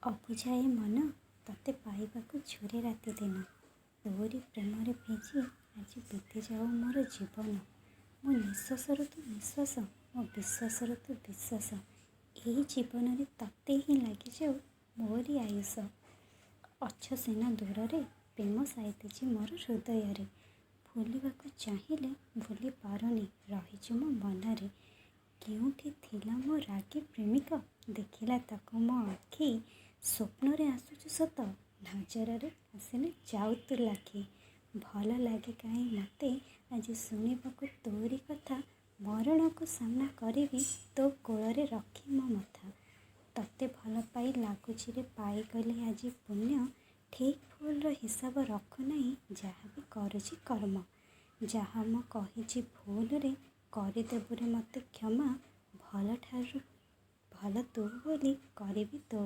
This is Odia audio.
ଅବୁଝାଏ ମନ ତତେ ପାଇବାକୁ ଝୁରେ ରାତି ଦିନ। ତୋରି ପ୍ରେମରେ ଭିଜି ଆଜି ବିତିଯାଉ ମୋର ଜୀବନ। ମୋ ନିଶ୍ୱାସରୁ ତୁ ନିଶ୍ୱାସ, ମୋ ବିଶ୍ୱାସରୁ ତୁ ବିଶ୍ୱାସ। ଏହି ଜୀବନରେ ତତେ ହିଁ ଲାଗିଯାଉ ମୋରି ଆୟୁଷ। ଅଛ ସିନା ଦୂରରେ, ପ୍ରେମ ସାଇତିଛି ମୋର ହୃଦୟରେ। ଭୁଲିବାକୁ ଚାହିଁଲେ ଭୁଲି ପାରୁନି, ରହିଛି ମୋ ମନରେ। କେଉଁଠି ଥିଲା ମୋ ରାଗି ପ୍ରେମିକ, ଦେଖିଲା ତାକୁ ମୋ ଆଖି। ସ୍ୱପ୍ନରେ ଆସୁଛୁ ସତ, ନଜରରେ ଆସିଲେ ଯାଉ ତୁ ଲାଖି। ଭଲ ଲାଗେ କାହିଁ ମୋତେ ଆଜି ଶୁଣିବାକୁ ତୋରି କଥା। ମରଣକୁ ସାମ୍ନା କରିବି ତୋ କୋଳରେ ରଖି ମୋ ମଥା। ତତେ ଭଲ ପାଇ ଲାଗୁଛି ରେ ପାଇଗଲି ଆଜି ପୁଣ୍ୟ। ଠିକ୍ ଭୁଲର ହିସାବ ରଖୁନାହିଁ, ଯାହା ବି କରୁଛି କର୍ମ। ଯାହା ମୁଁ କହିଛି ଭୁଲରେ, କରିଦେବୁରେ ମୋତେ କ୍ଷମା। ଭଲ ଠାରୁ ଭଲ ତୁ ବୋଲି କରିବି ତୋ